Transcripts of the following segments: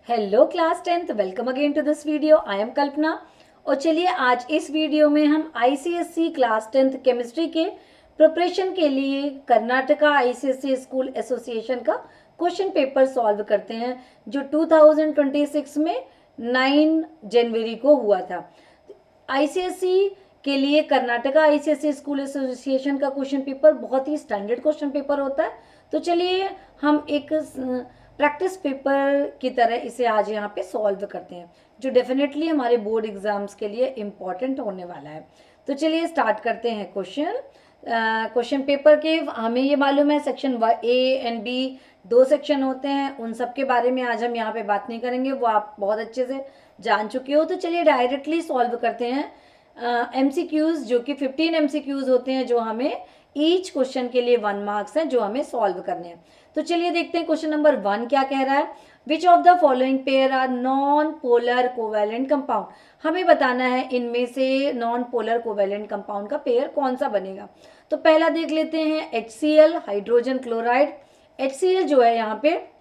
Hello class 10th, welcome again to this video. I am Kalpana. और चलिए आज इस वीडियो में हम आईसीएससी क्लास 10th केमिस्ट्री के प्रिपरेशन के लिए कर्नाटका आईसीएससी स्कूल एसोसिएशन का क्वेश्चन पेपर सॉल्व करते हैं जो 2026 में 9 जनवरी को हुआ था। आईसीएससी के लिए कर्नाटका आईसीएससी स्कूल एसोसिएशन का क्वेश्चन पेपर बहुत ही स्टैंडर्ड क्वेश्चन पेपर होता है। तो चलिए हम एक प्रैक्टिस पेपर की तरह इसे आज यहाँ पे सॉल्व करते हैं जो डेफिनेटली हमारे बोर्ड एग्जाम्स के लिए इम्पॉर्टेंट होने वाला है। तो चलिए स्टार्ट करते हैं क्वेश्चन पेपर के। हमें ये मालूम है सेक्शन ए एंड बी दो सेक्शन होते हैं, उन सब के बारे में आज हम यहाँ पे बात नहीं करेंगे, वो आप बहुत अच्छे से जान चुके हो। तो चलिए डायरेक्टली सॉल्व करते हैं एमसीक्यूज, जो कि 15 एमसीक्यूज होते हैं जो हमें ईच क्वेश्चन के लिए 1 मार्क्स हैं जो हमें सॉल्व करने हैं। तो चलिए देखते हैं क्वेश्चन नंबर 1 क्या कह रहा है। Which of the following pair are non polar covalent compound. हमें बताना है इनमें से नॉन पोलर कोवैलेंट कंपाउंड का पेयर कौन सा बनेगा। तो पहला देख लेते हैं HCl, हाइड्रोजन क्लोराइड। HCl जो है यहाँ पे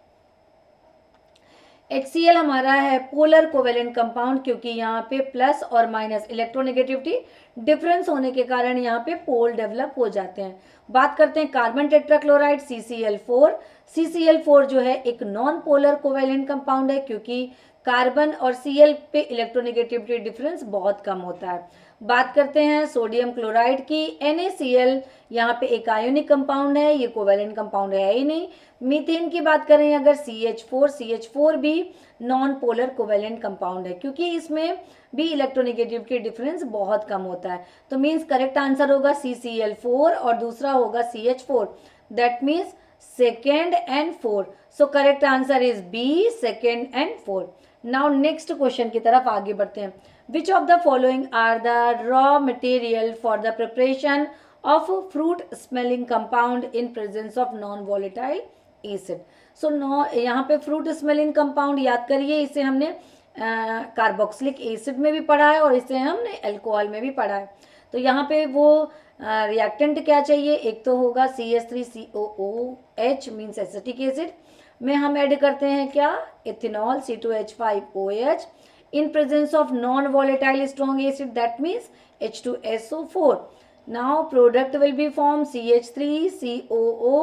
HCl हमारा है पोलर कोवेलेंट कंपाउंड, क्योंकि यहाँ पे प्लस और माइनस इलेक्ट्रोनेगेटिविटी डिफरेंस होने के कारण यहाँ पे पोल डेवलप हो जाते हैं। बात करते हैं कार्बन टेट्राक्लोराइड CCl4। CCl4 जो है एक नॉन पोलर कोवेलेंट कंपाउंड है, क्योंकि कार्बन और Cl पे इलेक्ट्रोनेगेटिविटी डिफरेंस बहुत कम होता है। बात करते हैं सोडियम क्लोराइड की। NaCl यहाँ पे एक आयोनिक कंपाउंड है, ये कोवेलेंट कंपाउंड है ही नहीं। मीथेन की बात करें अगर CH4 भी नॉन पोलर कोवेलेंट कंपाउंड है, क्योंकि इसमें भी इलेक्ट्रोनेगेटिविटी डिफरेंस बहुत कम होता है। तो मीन्स करेक्ट आंसर होगा CCl4 और दूसरा होगा CH4। That means second and fourth. So correct answer is B, second and fourth. Now next question की तरफ आगे बढ़ते हैं। Which of the following are the raw material for the preparation of fruit smelling compound in presence of non volatile acid। सो यहाँ पे fruit smelling compound याद करिए, इसे हमने कार्बोक्सिलिक एसिड में भी पढ़ा है और इसे हमने अल्कोहल में भी पढ़ा है। तो यहाँ पे वो रिएक्टेंट क्या चाहिए, एक तो होगा CH3COOH मीन्स एसिटिक एसिड में हम ऐड करते हैं क्या, ethanol C2H5OH in presence of non volatile strong acid that means H2SO4। Now product will be formed CH3COO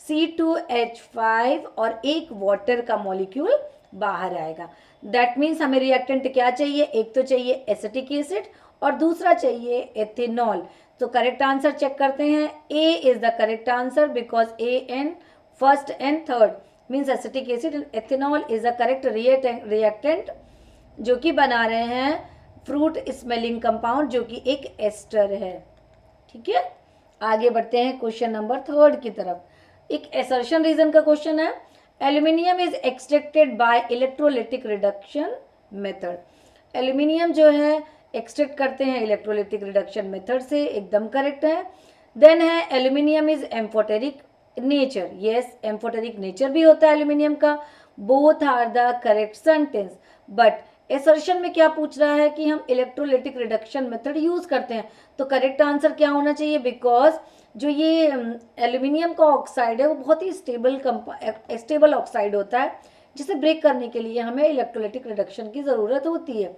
C2H5 और एक वाटर का मॉलिक्यूल बाहर आएगा। दैट मीन्स हमें रिएक्टेंट क्या चाहिए, एक तो चाहिए एसिटिक एसिड और दूसरा चाहिए एथेनॉल। तो करेक्ट आंसर चेक करते हैं। A is the correct answer because A and first and third means acetic acid and ethanol is the correct reactant जो कि बना रहे हैं फ्रूट स्मेलिंग कंपाउंड जो कि एक एस्टर है। ठीक है, आगे बढ़ते हैं क्वेश्चन नंबर 3 की तरफ। एक असर्शन रीजन का क्वेश्चन है। Aluminium is extracted bye electrolytic reduction method. Aluminium जो है एक्सट्रैक्ट करते हैं इलेक्ट्रोलिटिक रिडक्शन मेथड से, एकदम करेक्ट है। देन है aluminium is amphoteric nature. Yes, amphoteric nature भी होता है एल्यूमिनियम का। Both are the correct sentence, but assertion में क्या पूछ रहा है कि हम इलेक्ट्रोलिटिक रिडक्शन मेथड यूज करते हैं। तो करेक्ट आंसर क्या होना चाहिए, बिकॉज जो ये एल्यूमिनियम का ऑक्साइड है वो बहुत ही स्टेबल ऑक्साइड होता है, जिसे ब्रेक करने के लिए हमें इलेक्ट्रोलिटिक रिडक्शन की ज़रूरत होती है।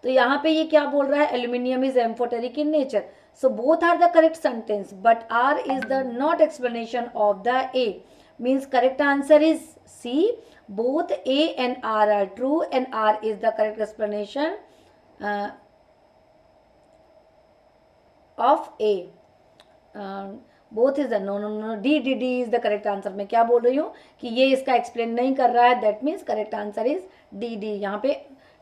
तो यहाँ पे ये क्या बोल रहा है, aluminium is amphoteric in nature. So both are the correct sentence but R is the not explanation of the A means correct answer is C. Both A and R are true and R is the correct explanation of A. Both is the no D is the correct answer। मैं क्या बोल रही हूँ कि ये इसका explain नहीं कर रहा है, that means correct answer is D। यहाँ पे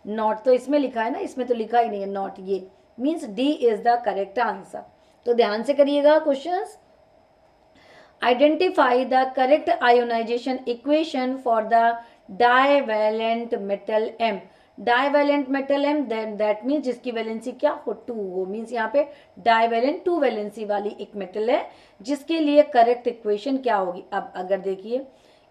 नॉट तो इसमें लिखा है ना, इसमें तो लिखा ही नहीं है नॉट, ये means D is the correct answer. तो ध्यान से करिएगा questions. Identify the correct ionization equation for the divalent metal M। divalent metal M then that means जिसकी वैलेंसी क्या हो 2 हो, मीन्स यहाँ पे divalent 2 वैलेंसी वाली एक मेटल है जिसके लिए करेक्ट इक्वेशन क्या होगी। अब अगर देखिए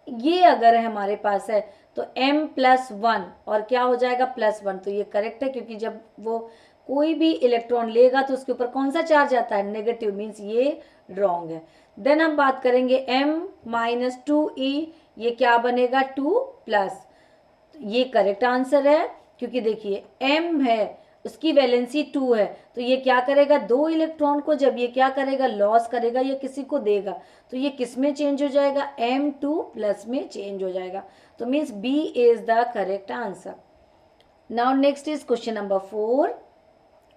ये अगर हमारे पास है तो M+1 और क्या हो जाएगा +1, तो ये करेक्ट है क्योंकि जब वो कोई भी इलेक्ट्रॉन लेगा तो उसके ऊपर कौन सा चार्ज आता है, नेगेटिव, मीन्स ये रॉन्ग है। देन हम बात करेंगे M-2E, ये क्या बनेगा 2+। ये करेक्ट आंसर है, क्योंकि देखिए m है, उसकी वैलेंसी 2 है, तो ये क्या करेगा, 2 इलेक्ट्रॉन को जब ये क्या करेगा, लॉस करेगा या किसी को देगा, तो ये किस में चेंज हो जाएगा, M2 प्लस में चेंज हो जाएगा। तो means B is the correct answer. Now next is question number 4।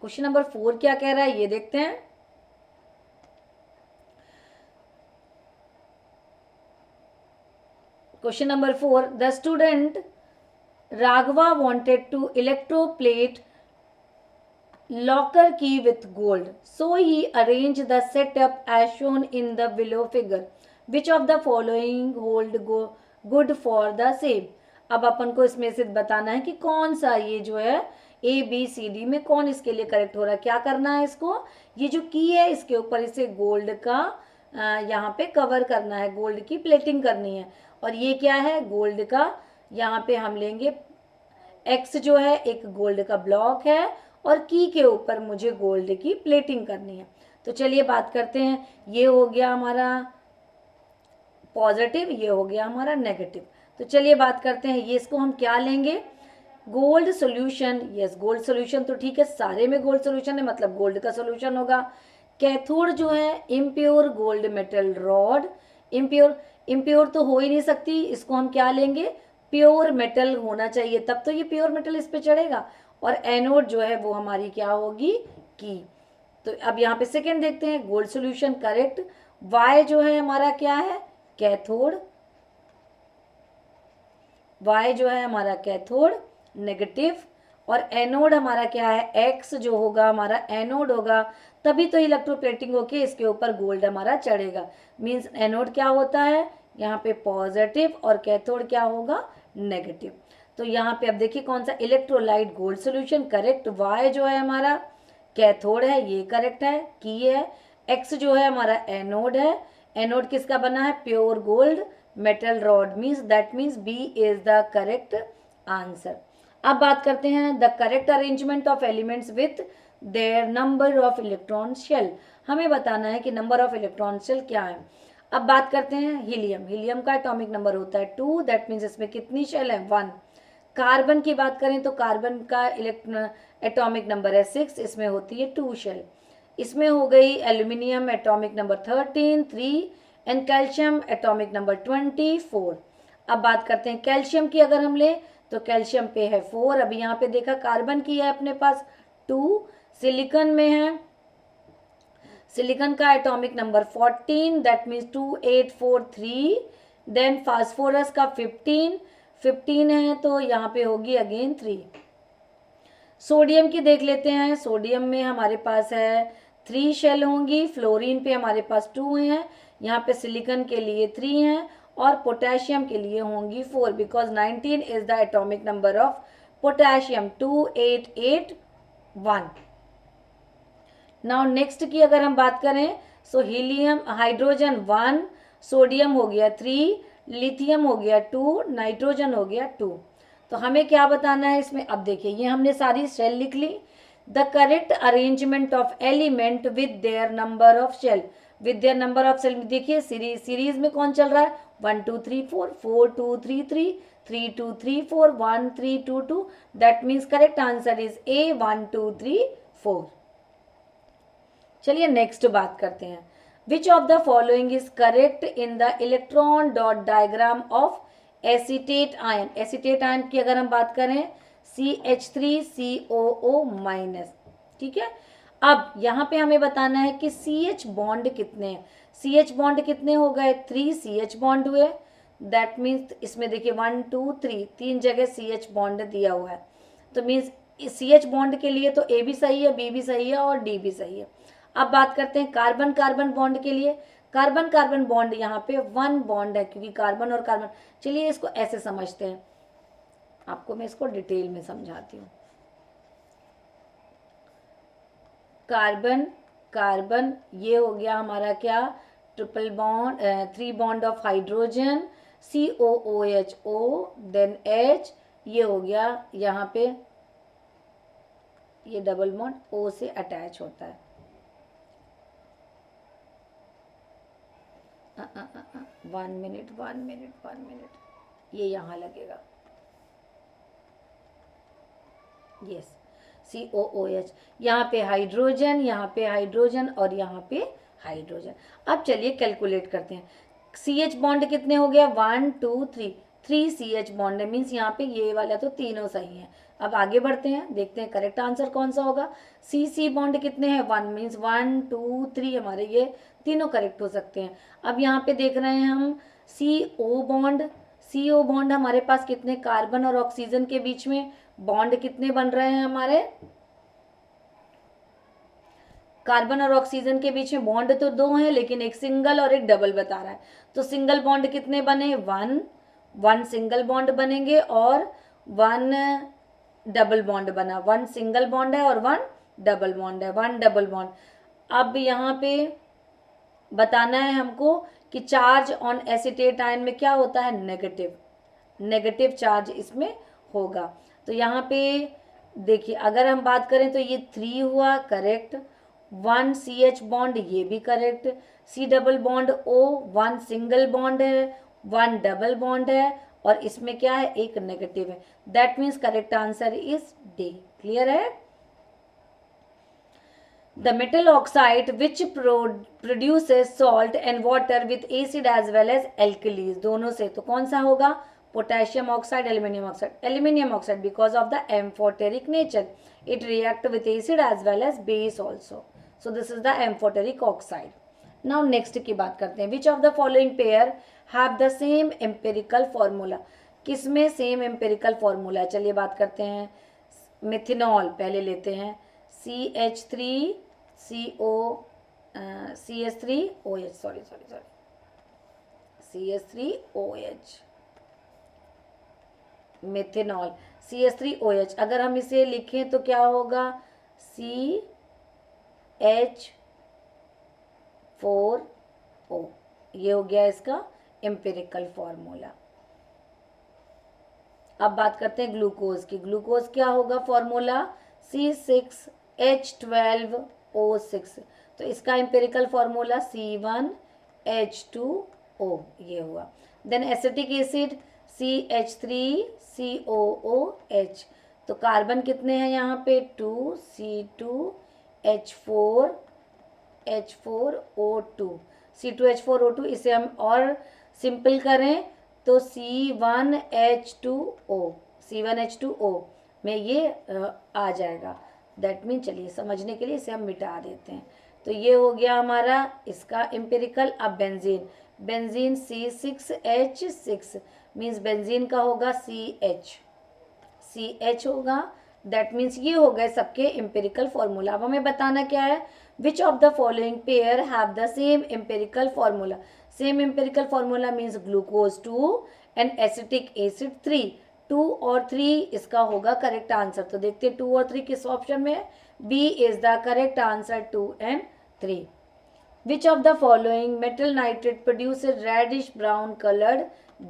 Question number 4 क्या कह रहा है ये देखते हैं। Question number 4, the student Raghava wanted to electroplate locker key with gold, so he arranged the setup as shown in the below figure. Which of the following hold good for the same? अब अपन को इसमें से बताना है कि कौन सा ये जो है ABCD में कौन इसके लिए करेक्ट हो रहा है। क्या करना है इसको, ये जो की है इसके ऊपर इसे गोल्ड का यहाँ पे कवर करना है, गोल्ड की प्लेटिंग करनी है। और ये क्या है, गोल्ड का, यहाँ पे हम लेंगे एक्स जो है एक गोल्ड का ब्लॉक है और की के ऊपर मुझे गोल्ड की प्लेटिंग करनी है। तो चलिए बात करते हैं, ये हो गया हमारा पॉजिटिव, ये हो गया हमारा नेगेटिव। तो चलिए बात करते हैं, ये इसको हम क्या लेंगे, gold solution. Yes, gold solution तो ठीक है, सारे में गोल्ड सोल्यूशन है मतलब गोल्ड का सोल्यूशन होगा। कैथोड जो है impure gold metal rod, impure तो हो ही नहीं सकती, इसको हम क्या लेंगे, प्योर मेटल होना चाहिए, तब तो ये प्योर मेटल इस पे चढ़ेगा। और एनोड जो है वो हमारी क्या होगी, की। तो अब यहाँ पे सेकेंड देखते हैं, गोल्ड सोल्यूशन करेक्ट। वाई जो है हमारा क्या है, कैथोड, वाई जो है हमारा कैथोड नेगेटिव, और एनोड हमारा क्या है, एक्स जो होगा हमारा एनोड होगा, तभी तो इलेक्ट्रोप्लेटिंग होके इसके ऊपर गोल्ड हमारा चढ़ेगा। मीन्स एनोड क्या होता है यहाँ पे पॉजिटिव और कैथोड क्या होगा नेगेटिव। तो यहाँ पे अब देखिए कौन सा, electrolyte gold solution correct. Y जो है हमारा कैथोड है, ये करेक्ट है, की है। एक्स जो है हमारा एनोड है, एनोड किसका बना है, pure gold metal rod, means that means B is the correct answer. अब बात करते हैं the correct arrangement of elements with their number of electron shell. हमें बताना है कि नंबर ऑफ इलेक्ट्रॉन शेल क्या है। अब बात करते हैं हीलियम, हीलियम का एटॉमिक नंबर होता है 2, दैट मीन्स इसमें कितनी शेल है 1। कार्बन की बात करें तो कार्बन का एटॉमिक नंबर है 6, इसमें होती है 2 शेल। इसमें हो गई aluminium atomic number 13 3, and calcium atomic number 24। अब बात करते हैं कैल्शियम की, अगर हम ले तो कैल्शियम पे है 4। अभी यहाँ पे देखा कार्बन की है अपने पास 2, सिलिकॉन में है, सिलिकॉन का atomic number 14 that means 2843। Then phosphorus का 15 है, तो यहाँ पे होगी अगेन 3। सोडियम की देख लेते हैं, सोडियम में हमारे पास है 3 शेल होंगी, फ्लोरीन पे हमारे पास 2 हैं, यहाँ पे सिलिकॉन के लिए 3 हैं, और पोटेशियम के लिए होंगी 4, because 19 is the atomic number of potassium 2881। Now next की अगर हम बात करें, सो हीलियम हाइड्रोजन 1, सोडियम हो गया 3, लिथियम हो गया 2, नाइट्रोजन हो गया 2। तो हमें क्या बताना है इसमें, अब देखिए ये हमने सारी शेल लिख ली। The correct arrangement of element with their number of shell, with their number of shell. देखिए सीरीज में कौन चल रहा है, 1 2 3 4, 4 2 3 3, 3 2 3 4, 1 3 2 2, that means correct answer is A 1 2 3 4। चलिए नेक्स्ट बात करते हैं, which of the following is correct in the electron dot diagram of acetate ion. Acetate ion की अगर हम बात करें CH3COO माइनस, ठीक है। अब यहाँ पे हमें बताना है कि CH बॉन्ड कितने हैं, CH बॉन्ड कितने हो गए, 3 CH बॉन्ड हुए, दैट मीन्स इसमें देखिए 1 2 3, 3 जगह CH बॉन्ड दिया हुआ है, तो मीन्स CH बॉन्ड के लिए तो A भी सही है, B भी सही है और D भी सही है। अब बात करते हैं कार्बन कार्बन बॉन्ड के लिए, कार्बन कार्बन बॉन्ड यहाँ पे 1 बॉन्ड है, क्योंकि कार्बन और कार्बन। चलिए इसको ऐसे समझते हैं, आपको मैं इसको डिटेल में समझाती हूँ। कार्बन कार्बन ये हो गया हमारा क्या, triple bond 3 bond of hydrogen COOHO, देन H, ये हो गया यहाँ पे ये डबल बॉन्ड O से अटैच होता है। 1 मिनट, ये यहाँ लगेगा। Yes, COOH। यहाँ पे हाइड्रोजन, यहाँ पे हाइड्रोजन और यहाँ पे हाइड्रोजन। अब चलिए कैलकुलेट करते हैं। CH बॉन्ड कितने हो गया, 1 2 3, 3 CH बॉन्ड है, मीन्स यहाँ पे ये वाला तो तीनों सही है। अब आगे बढ़ते हैं, देखते हैं करेक्ट आंसर कौन सा होगा। CC बॉन्ड कितने हैं, 1, मीन्स 1 2 3 हमारे ये तीनों करेक्ट हो सकते हैं। अब यहाँ पे देख रहे हैं हम CO बॉन्ड। CO बॉन्ड हमारे पास कितने, कार्बन और ऑक्सीजन के बीच में बॉन्ड कितने बन रहे हैं हमारे, कार्बन और ऑक्सीजन के बीच में बॉन्ड तो 2 हैं, लेकिन एक सिंगल और एक डबल बता रहा है। तो सिंगल बॉन्ड कितने बने, 1 सिंगल बॉन्ड बनेंगे और 1 डबल बॉन्ड बना। 1 सिंगल बॉन्ड है और 1 डबल बॉन्ड है, 1 डबल बॉन्ड। अब यहाँ पे बताना है हमको कि चार्ज ऑन एसीटेट आयन में क्या होता है, नेगेटिव, नेगेटिव चार्ज इसमें होगा। तो यहाँ पे देखिए अगर हम बात करें तो ये 3 हुआ करेक्ट, 1 CH बॉन्ड ये भी correct, C double bond O 1 single bond है, 1 डबल बॉन्ड है और इसमें क्या है, एक नेगेटिव है। That means correct answer is D। Clear है। The metal oxide which produces salt and water with acid as well as alkalis, दोनों से तो कौन सा होगा, potassium oxide, aluminium oxide, aluminium oxide because of the amphoteric nature it react with acid as well as base also, so this is the amphoteric oxide. Now next की बात करते हैं, which of the following pair have the same empirical formula, किसमें same empirical formula. चलिए बात करते हैं, methanol पहले लेते हैं, CH3CO, CH3OH, मिथेनॉल CH3OH। अगर हम इसे लिखें तो क्या होगा, CH4O, ये हो गया इसका एम्पिरिकल फॉर्मूला। अब बात करते हैं ग्लूकोज की, ग्लूकोज क्या होगा फॉर्मूला, C6H12O6, तो इसका एम्पिरिकल फॉर्मूला C1H2O, ये हुआ। देन एसिटिक एसिड CH3COOH, तो कार्बन कितने हैं यहाँ पे, 2 C2H4O2, C2H4O2, इसे हम और सिंपल करें तो C1H2O में ये आ जाएगा। दैट मीन चलिए समझने के लिए इसे हम मिटा देते हैं। तो ये हो गया हमारा इसका एम्पिरिकल। अब benzene, benzene C6H6 means benzene का होगा CH होगा। दैट मीन्स ये हो गए सबके एम्पिरिकल फॉर्मूला। अब हमें बताना क्या है, which of the following pair have the same empirical formula. Same empirical formula means glucose 2 and acetic acid 3, 2 और 3 इसका होगा करेक्ट आंसर। तो देखते हैं 2 और 3 किस ऑप्शन में है, B is the correct answer, 2 and 3। Which of the following metal nitrate produce reddish brown coloured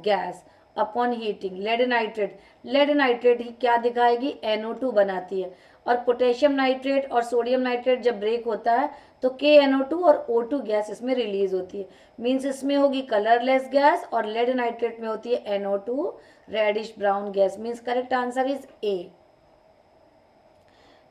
gas upon heating, lead nitrate, lead nitrate ही क्या दिखाएगी, NO2 बनाती है, और पोटेशियम नाइट्रेट और सोडियम नाइट्रेट जब ब्रेक होता है तो KNO2 और O2 गैस इसमें रिलीज होती है, मीन्स इसमें होगी कलरलेस गैस और लेड नाइट्रेट में होती है NO2 reddish brown gas, means correct answer is A।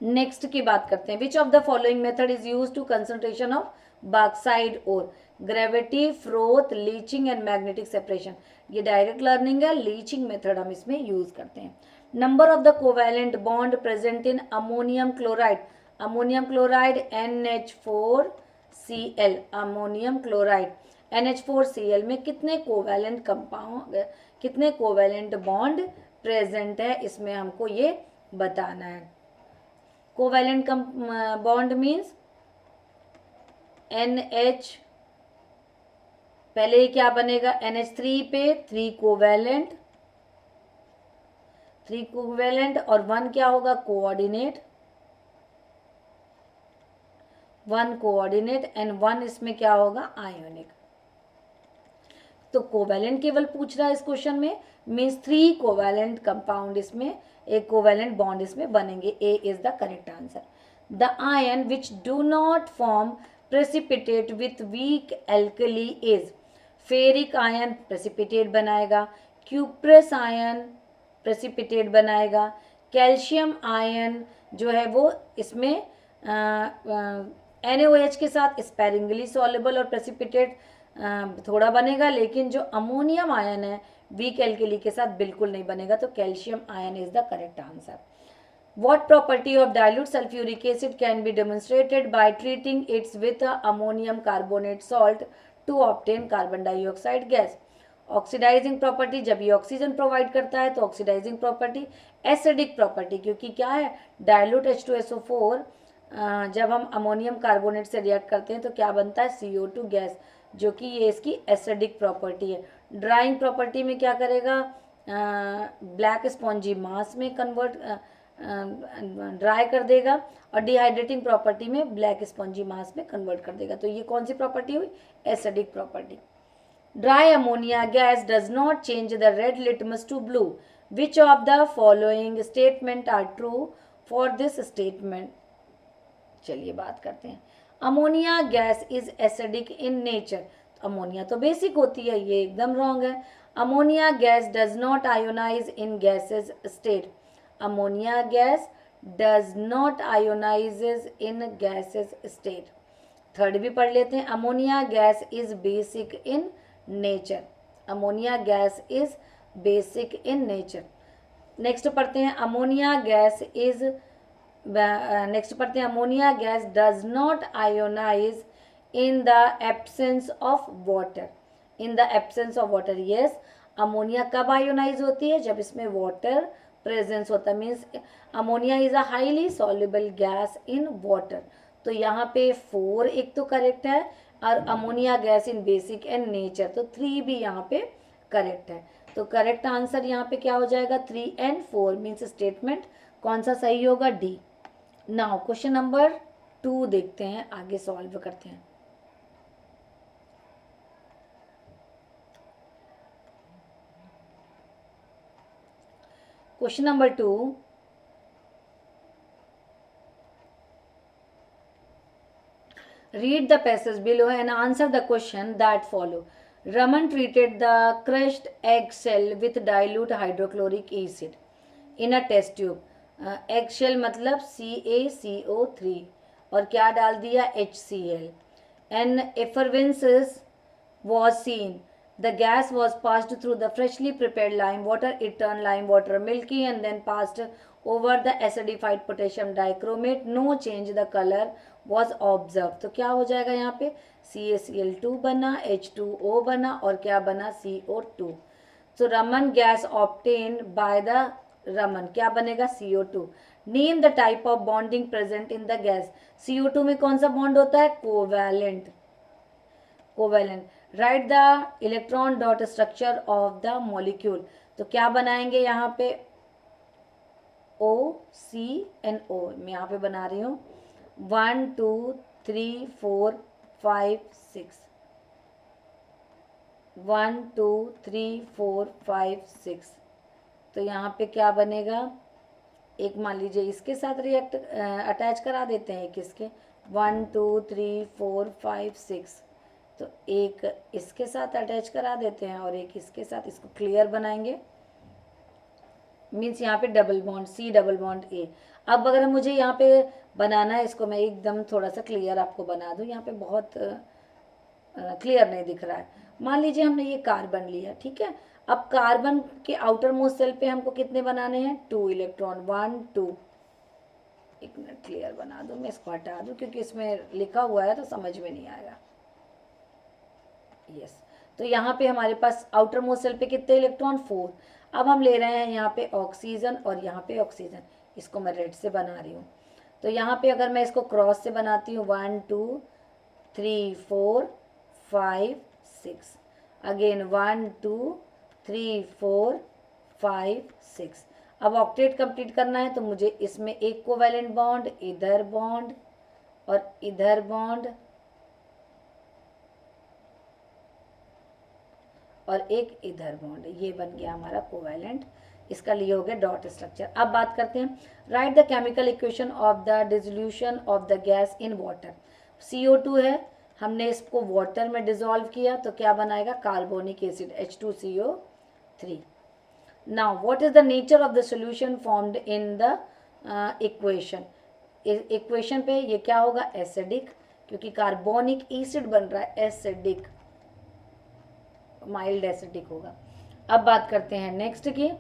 Next की बात करते हैं, which of the following method is use to concentration of bauxite और gravity, froth, leaching and magnetic separation. ये डायरेक्ट लर्निंग है, लीचिंग मेथड हम इसमें use करते हैं। Number of the covalent bond present in ammonium chloride, ammonium chloride NH4Cl, ammonium chloride NH4Cl में कितने covalent compound, कितने कोवैलेंट बॉन्ड प्रेजेंट है, इसमें हमको ये बताना है। कोवैलेंट बॉन्ड मीन्स NH, पहले क्या बनेगा, NH3 पे 3 कोवैलेंट, 3 कोवैलेंट और 1 क्या होगा, कोऑर्डिनेट, 1 कोऑर्डिनेट एंड 1 इसमें क्या होगा, आयोनिक। तो कोवैलेंट केवल पूछ रहा है इस क्वेश्चन में, मीन्स 3 कोवैलेंट कंपाउंड इसमें, एक कोवैलेंट बॉन्ड इसमें बनेंगे। A is the correct answer. The ion which do not form precipitate with week alkali is, ferric ion precipitate बनाएगा, क्यूप्रस आयन प्रेसिपिटेट बनाएगा, कैल्शियम आयन जो है वो इसमें NaOH के साथ स्पेरिंगली सॉल्युबल और प्रेसिपिटेट थोड़ा बनेगा, लेकिन जो अमोनियम आयन है वीक एल्केली के साथ बिल्कुल नहीं बनेगा, तो calcium ion is the correct answer. What property of dilute sulfuric acid can be demonstrated by treating it with a ammonium carbonate salt to obtain carbon dioxide gas? Oxidising property, जब ये oxygen provide करता है तो oxidising property. Acidic property, क्योंकि क्या है dilute H2SO4 जब हम अमोनियम कार्बोनेट से रिएक्ट करते हैं तो क्या बनता है CO2 गैस, जो कि ये इसकी एसिडिक प्रॉपर्टी है. ड्राइंग प्रॉपर्टी में क्या करेगा, ब्लैक स्पॉन्जी मास में कन्वर्ट ड्राई कर देगा, और डिहाइड्रेटिंग प्रॉपर्टी में ब्लैक स्पॉन्जी मास में कन्वर्ट कर देगा. तो ये कौन सी प्रॉपर्टी हुई, acidic property. Dry ammonia gas does not change the red litmus to blue. Which of the following statement are true for this statement. चलिए बात करते हैं. Ammonia gas is acidic in nature. Ammonia तो basic होती है, ये एकदम wrong है. Ammonia gas does not ionise in gases state. Ammonia gas does not ionises in gases state. Third भी पढ़ लेते हैं. Ammonia gas is basic in nature. Ammonia gas is basic in nature. Next पढ़ते हैं. Ammonia gas is next पढ़ते हैं. Ammonia gas does not ionise in the absence of water. In the absence of water. Yes, ammonia कब ionise होती है, जब इसमें water presence होता है. Means ammonia is a highly soluble gas in water. तो यहाँ पे 4 एक तो करेक्ट है, और ammonia gas in basic and nature, तो 3 भी यहाँ पे करेक्ट है. तो करेक्ट आंसर यहाँ पे क्या हो जाएगा, 3 and 4 मीन्स स्टेटमेंट कौन सा सही होगा, डी. नाउ क्वेश्चन नंबर 2 देखते हैं, आगे सॉल्व करते हैं. Question number 2. Read the passage below and answer the question that follow. Raman treated the crushed egg shell with dilute hydrochloric acid in a test tube. Egg shell मतलब CaCO3 और क्या डाल दिया, HCl. An effervescence was seen. The gas was passed through the freshly prepared lime water. It turned lime water milky and then passed over the acidified potassium dichromate. No change the color was observed. तो क्या हो जाएगा यहाँ पे, CaCl2 बना, H2O बना, और क्या बना, CO2. So Raman gas obtained by the Raman क्या बनेगा, CO2. Name the type of bonding present in the gas. CO2 में कौन सा बॉन्ड होता है, covalent. Covalent. Right the electron dot structure of the molecule. तो क्या बनाएंगे यहाँ पे, OCNO. मैं यहाँ पे बना रही हूँ 1 2 3 4 5 6. 1 2 3 4 5 6. तो यहाँ पे क्या बनेगा, एक मान लीजिए इसके साथ रिएक्ट अटैच करा देते हैं, एक इसके 1 2 3 4 5 6. तो एक इसके साथ अटैच करा देते हैं और एक इसके साथ, इसको क्लियर बनाएंगे. मीन्स यहाँ पे double bond, C double bond A. अब अगर मुझे यहाँ पे बनाना है, इसको मैं एकदम थोड़ा सा क्लियर आपको बना दूँ, यहाँ पे बहुत क्लियर नहीं दिख रहा है. मान लीजिए हमने ये कार्बन लिया, ठीक है. अब कार्बन के आउटर मोस्ट सेल पे हमको कितने बनाने हैं, 2 इलेक्ट्रॉन, 1 2. एक मिनट क्लियर बना दूँ, मैं इसको हटा दूँ क्योंकि इसमें लिखा हुआ है तो समझ में नहीं आएगा. यस, तो यहाँ पे हमारे पास आउटर मोस्ट सेल पे कितने इलेक्ट्रॉन, 4. अब हम ले रहे हैं यहाँ पे ऑक्सीजन और यहाँ पे ऑक्सीजन. इसको मैं रेड से बना रही हूँ. तो यहाँ पे अगर मैं इसको क्रॉस से बनाती हूँ 1 2 3 4 5 6. अगेन 1 2 3 4 5 6. अब ऑक्टेट कंप्लीट करना है तो मुझे इसमें एक कोवैलेंट बॉन्ड, इधर बॉन्ड और इधर बॉन्ड और एक इधर बॉन्ड. ये बन गया हमारा कोवैलेंट. इसका लिए हो गया डॉट स्ट्रक्चर. अब बात करते हैं. Right the chemical equation of the dissolution of the gas in water. CO2 है, हमने इसको वाटर में डिसॉल्व किया तो क्या बनाएगा, carbonic acid H2CO3. Now what is the nature of the solution formed in the equation, equation पे ये क्या होगा, एसिडिक, क्योंकि कार्बोनिक एसिड बन रहा है, एसिडिक, माइल्ड एसिडिक होगा। अब बात करते हैं नेक्स्ट की,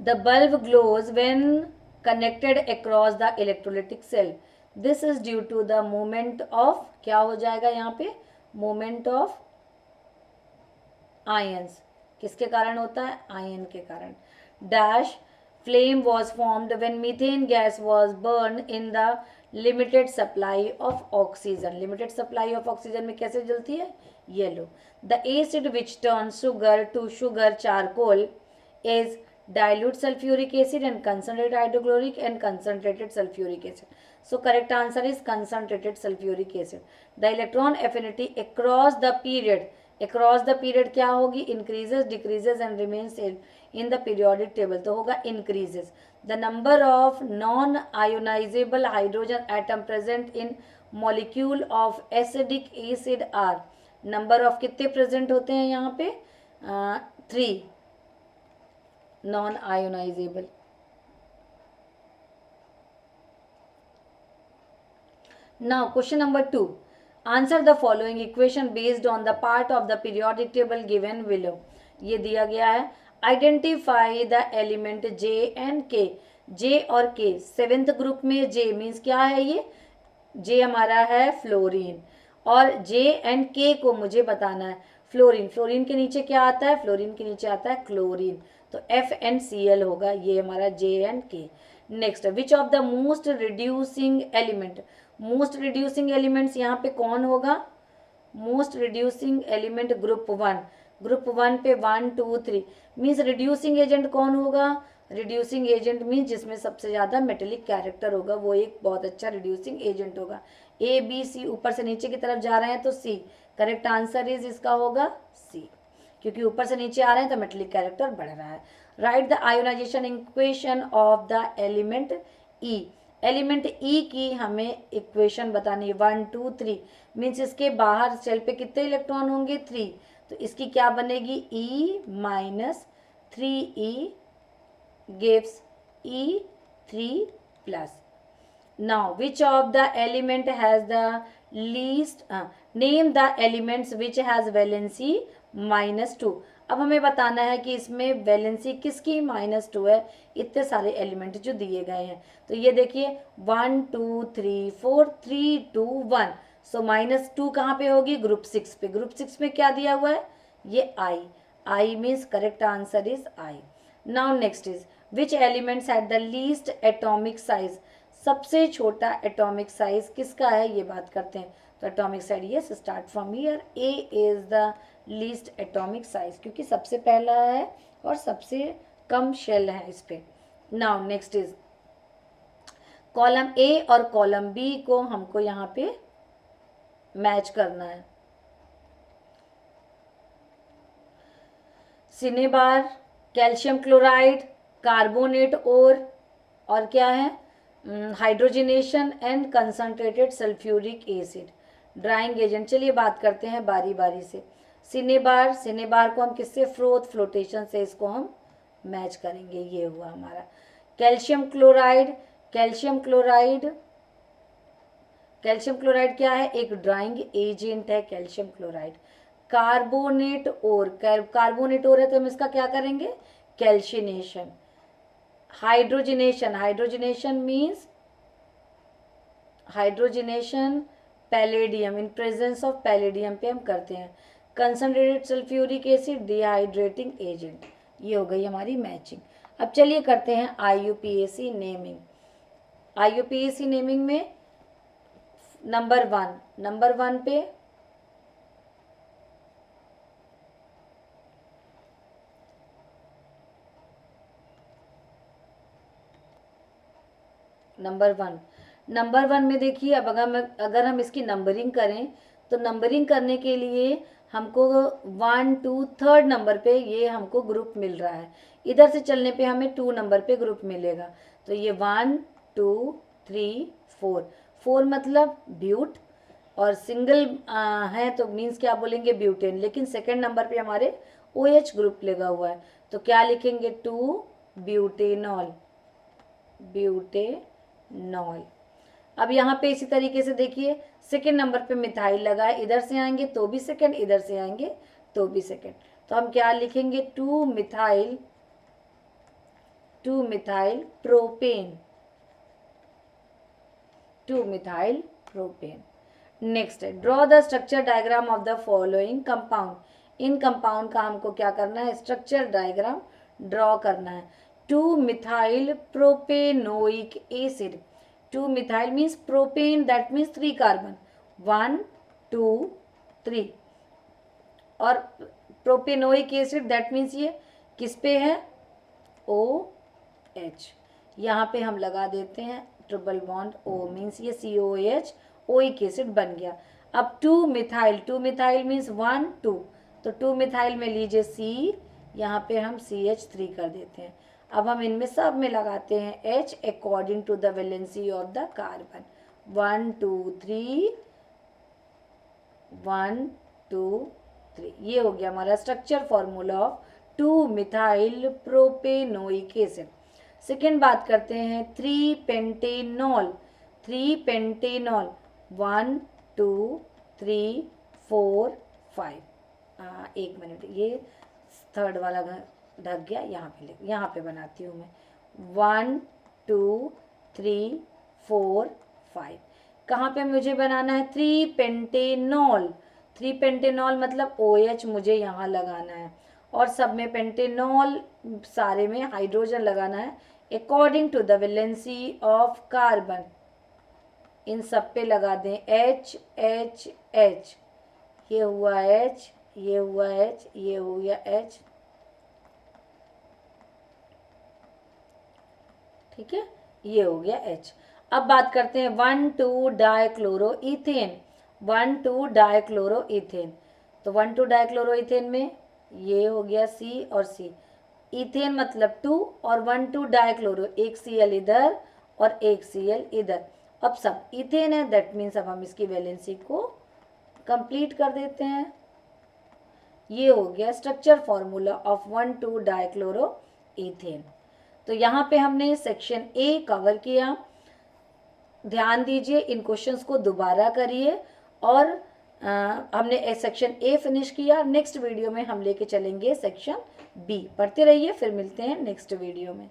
the bulb glows when connected across the electrolytic cell, this is due to the movement of, क्या हो जाएगा यहाँ पे, मूवमेंट ऑफ आयंस, किसके कारण होता है, आयन के कारण। Dash flame was formed when methane gas was burned in the limited supply of oxygen, limited supply of oxygen में कैसे जलती है, yellow। the acid which turns sugar to sugar charcoal is dilute sulfuric acid and concentrated hydrochloric and concentrated sulfuric acid, so correct answer is concentrated sulfuric acid। the electron affinity across the period, across the period क्या होगी, increases decreases and remains in the periodic table, तो होगा increases। the number of non ionizable hydrogen atom present in molecule of acidic acid are, number of कितने present होते हैं यहाँ पे, 3 non ionizable। now question number 2, answer the following equation based on the part of the periodic table given below, ये दिया गया है। Identify the element J and के, जे और के, सेवेंथ ग्रुप में जे मीन्स क्या है, ये जे हमारा है फ्लोरीन, और जे एंड के को मुझे बताना है, फ्लोरीन, फ्लोरीन के नीचे क्या आता है, फ्लोरीन के नीचे आता है क्लोरीन, तो FnCl होगा, ये हमारा जे एंड के। Next, which of the most reducing element, most reducing elements यहाँ पे कौन होगा, most reducing element group 1, group 1 पे 1 2 3 मीन्स रिड्यूसिंग एजेंट कौन होगा, रिड्यूसिंग एजेंट मीन्स जिसमें सबसे ज़्यादा मेटेलिक कैरेक्टर होगा, वो एक बहुत अच्छा रिड्यूसिंग एजेंट होगा। ए बी सी ऊपर से नीचे की तरफ जा रहे हैं तो सी, करेक्ट आंसर इज इसका होगा सी, क्योंकि ऊपर से नीचे आ रहे हैं तो मेटेलिक कैरेक्टर बढ़ रहा है। Write the ionisation equation of the element E, element E की हमें इक्वेशन बतानी है, 1 2 3 मीन्स इसके बाहर शेल पे कितने इलेक्ट्रॉन होंगे, 3, तो इसकी क्या बनेगी, E minus 3E gives E3 plus। now which of the element has the least, name the elements which has valency -2। अब हमें बताना है कि इसमें वैलेंसी किसकी -2 है, इतने सारे एलिमेंट जो दिए गए हैं, तो ये देखिए 1 2 3 4 3 2 1, सो -2 कहाँ पे होगी, ग्रुप 6 पे, ग्रुप 6 में क्या दिया हुआ है, ये I, I means correct answer is I। Now next is which elements at the least atomic size, सबसे छोटा एटॉमिक साइज किसका है, ये बात करते हैं, तो atomic size yes start from here, A is the least atomic size, क्योंकि सबसे पहला है और सबसे कम शेल है इस पे। Now next is column A और कॉलम B को हमको यहाँ पे मैच करना है। सिनेबार, कैल्शियम क्लोराइड, कार्बोनेट और क्या है, hydrogenation and concentrated sulphuric acid, drying agent. चलिए बात करते हैं बारी बारी से। सिनेबार, सिनेबार को हम किससे, फ्लोटेशन से इसको हम मैच करेंगे, ये हुआ हमारा। Calcium chloride, calcium chloride, calcium chloride क्या है, एक ड्राइंग एजेंट है कैल्शियम क्लोराइड। कार्बोनेट और, कार्बोनेट और है तो हम इसका क्या करेंगे, calcination. Hydrogenation, hydrogenation means hydrogenation palladium, in presence of palladium पे हम करते हैं। Concentrated sulphuric acid, dehydrating agent, ये हो गई हमारी मैचिंग। अब चलिए करते हैं IUPAC नेमिंग। IUPAC नेमिंग में नंबर 1, नंबर 1 पे नंबर वन में देखिए, अब अगर हम इसकी नंबरिंग करें तो नंबरिंग करने के लिए हमको 1 2 3rd नंबर पे ये हमको ग्रुप मिल रहा है, इधर से चलने पे हमें 2 नंबर पे ग्रुप मिलेगा, तो ये 1 2 3 4, 4 मतलब ब्यूट, और सिंगल है तो मीन्स क्या बोलेंगे, ब्यूटेन, लेकिन सेकेंड नंबर पे हमारे OH ग्रुप लगा हुआ है, तो क्या लिखेंगे, 2 ब्यूटेनॉल, ब्यूटेनॉल। अब यहाँ पे इसी तरीके से देखिए, सेकेंड नंबर पे मिथाइल लगा है, इधर से आएंगे तो भी सेकेंड, इधर से आएंगे तो भी सेकेंड, तो हम क्या लिखेंगे, 2 methyl propane, 2 methyl propane. Next है, draw the structure diagram of the following compound. इन कंपाउंड का हमको क्या करना है, स्ट्रक्चर डायग्राम ड्रॉ करना है। 2 methyl propanoic acid, 2 methyl means propane, that means 3 carbon, 1 2 3, और प्रोपेनोइक एसिड दैट मीन्स ये किस पे है, OH, यहाँ पे हम लगा देते हैं ट्रिपल बॉन्ड O, मीन्स ये COH ओइक एसिड बन गया। अब 2 मिथाइल मीन्स 1 2, तो 2 मिथाइल में लीजिए C, यहाँ पे हम CH3 कर देते हैं। अब हम इनमें सब में लगाते हैं H according to the valency of the carbon, 1 2 3, 1 2 3, ये हो गया हमारा structure formula of 2 methyl propanoic acid. Second बात करते हैं 3 पेंटेनॉल, 1 2 3 4 5, एक मिनट, ये थर्ड वाला ढक गया, यहाँ पे बनाती हूँ मैं, 1 2 3 4 5, कहाँ पे मुझे बनाना है, 3 पेंटेनॉल, 3 पेंटेनॉल मतलब OH मुझे यहाँ लगाना है, और सब में पेंटेनॉल सारे में हाइड्रोजन लगाना है according to the valency of carbon. इन सब पे लगा दें H H H, ये हुआ H, ये हुआ H, ये हो गया H, ठीक है, ये हो गया H। अब बात करते हैं 1 2 डाइक्लोरोइथेन, 1 2 डाइक्लोरोइथेन, तो 1 2 डाइक्लोरोइथेन में ये हो गया C और C, इथेन मतलब 2 और 1 2 डाइक्लोरो, एक Cl इधर और एक Cl इधर, अब सब इथेन है, दैट मीन्स अब हम इसकी वैलेंसी को कंप्लीट कर देते हैं। ये हो गया स्ट्रक्चर फॉर्मूला ऑफ 1 2 डाइक्लोरोइथेन। तो यहाँ पे हमने सेक्शन A कवर किया। ध्यान दीजिए, इन क्वेश्चंस को दोबारा करिए, और हमने सेक्शन A फिनिश किया। नेक्स्ट वीडियो में हम लेके चलेंगे सेक्शन B। पढ़ते रहिए, फिर मिलते हैं नेक्स्ट वीडियो में।